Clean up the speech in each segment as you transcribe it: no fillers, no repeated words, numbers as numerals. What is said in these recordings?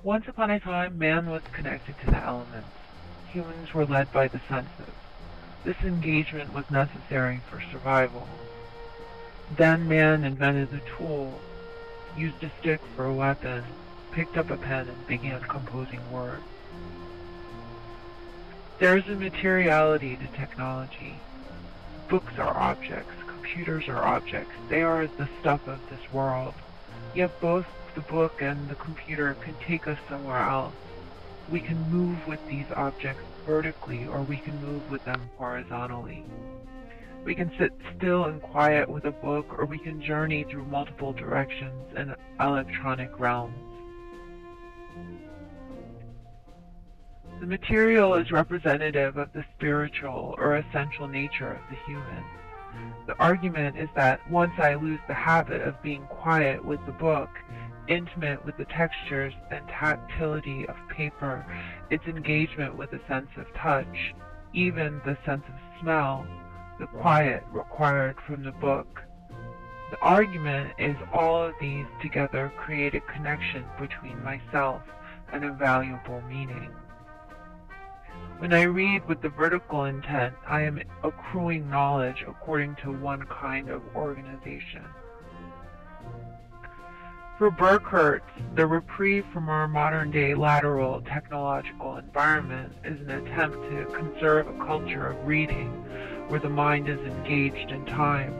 Once upon a time, man was connected to the elements. Humans were led by the senses. This engagement was necessary for survival. Then man invented the tool, used a stick for a weapon, picked up a pen, and began composing words. There is a materiality to technology. Books are objects, computers are objects. They are the stuff of this world. Yet both the book and the computer can take us somewhere else. We can move with these objects vertically, or we can move with them horizontally. We can sit still and quiet with a book, or we can journey through multiple directions in electronic realms. The material is representative of the spiritual or essential nature of the human. The argument is that once I lose the habit of being quiet with the book, intimate with the textures and tactility of paper, its engagement with the sense of touch, even the sense of smell, the quiet required from the book. The argument is all of these together create a connection between myself and a valuable meaning. When I read with the vertical intent, I am accruing knowledge according to one kind of organization. For Burckhardt, the reprieve from our modern-day lateral technological environment is an attempt to conserve a culture of reading where the mind is engaged in time,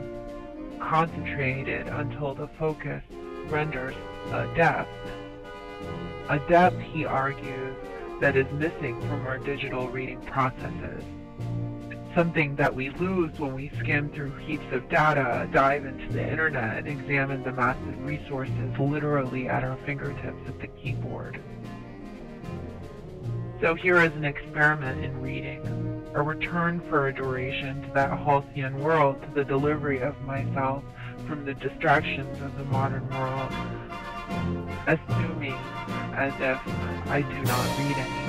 concentrated until the focus renders a depth. A depth, he argues, that is missing from our digital reading processes. Something that we lose when we skim through heaps of data, dive into the internet, and examine the massive resources literally at our fingertips at the keyboard. So here is an experiment in reading, a return for a duration to that halcyon world, to the delivery of myself from the distractions of the modern world, assuming as if I do not read anymore.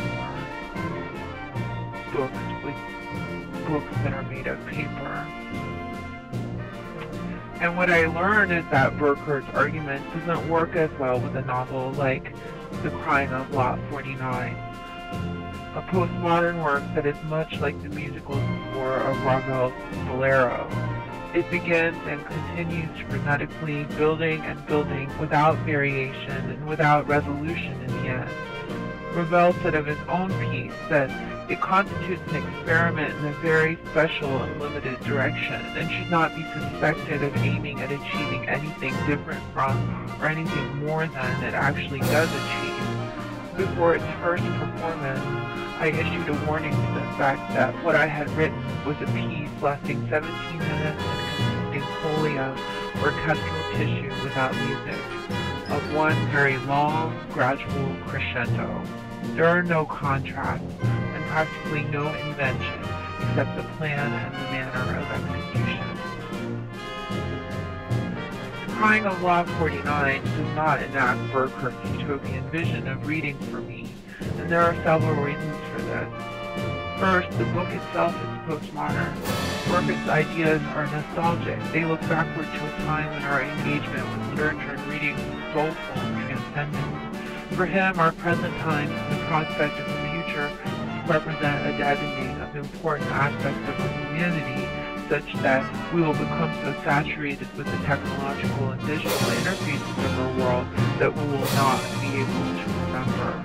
Books that are made of paper. And what I learned is that Burckhardt's argument doesn't work as well with a novel like The Crying of Lot 49, a postmodern work that is much like the musical score of Ravel's Bolero. It begins and continues frenetically, building and building without variation and without resolution in the end. Ravel said of his own piece that it constitutes an experiment in a very special and limited direction, and should not be suspected of aiming at achieving anything different from or anything more than it actually does achieve. Before its first performance, I issued a warning to the fact that what I had written was a piece lasting 17 minutes and consisting wholly of orchestral tissue without music, of one very long, gradual crescendo. There are no contrasts, and practically no invention, except the plan and the manner of execution. The Crying of Lot 49 does not enact Burckhardt's utopian vision of reading for me, and there are several reasons for this. First, the book itself is postmodern. Burckhardt's ideas are nostalgic. They look backward to a time when our engagement with literature and reading was soulful and transcendent. For him, our present times and the prospect of the future represent a deadening of important aspects of humanity, such that we will become so saturated with the technological and digital interfaces of our world that we will not be able to remember.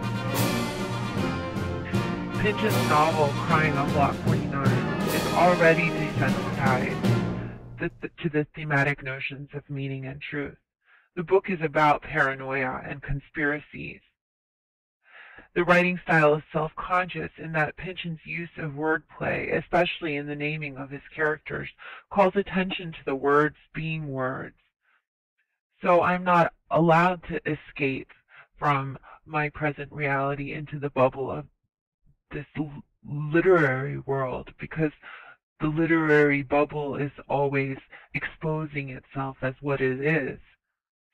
Pynchon's novel, Crying of Lot 49, is already desensitized to the thematic notions of meaning and truth. The book is about paranoia and conspiracies. The writing style is self-conscious in that Pynchon's use of wordplay, especially in the naming of his characters, calls attention to the words being words. So I'm not allowed to escape from my present reality into the bubble of this literary world, because the literary bubble is always exposing itself as what it is.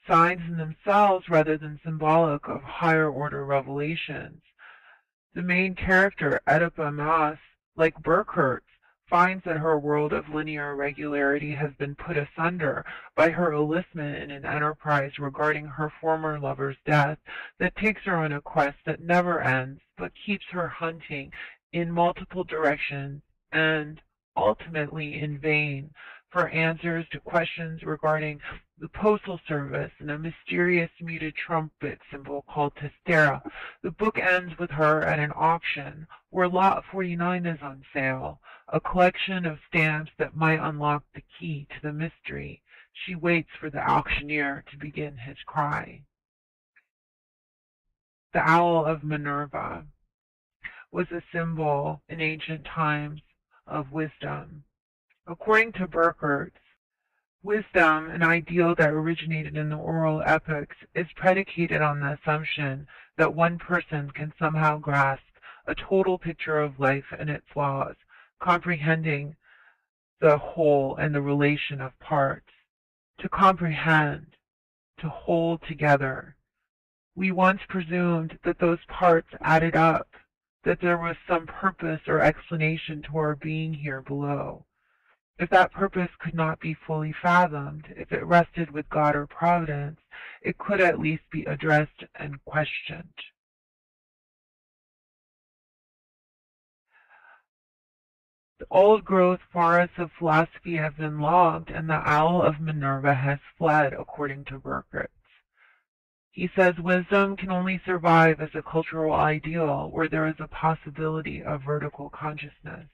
Signs in themselves rather than symbolic of higher order revelations. The main character, Oedipa Maas, like Burckhardt, finds that her world of linear regularity has been put asunder by her enlistment in an enterprise regarding her former lover's death that takes her on a quest that never ends but keeps her hunting in multiple directions and ultimately in vain for answers to questions regarding the Postal Service and a mysterious muted trumpet symbol called Testera. The book ends with her at an auction where Lot 49 is on sale, a collection of stamps that might unlock the key to the mystery. She waits for the auctioneer to begin his cry. The Owl of Minerva was a symbol in ancient times of wisdom. According to Burkert, wisdom, an ideal that originated in the oral epics, is predicated on the assumption that one person can somehow grasp a total picture of life and its laws, comprehending the whole and the relation of parts. To comprehend, to hold together. We once presumed that those parts added up, that there was some purpose or explanation to our being here below. If that purpose could not be fully fathomed, if it rested with God or Providence, it could at least be addressed and questioned. The old-growth forests of philosophy have been logged, and the owl of Minerva has fled, according to Burkert. He says wisdom can only survive as a cultural ideal where there is a possibility of vertical consciousness.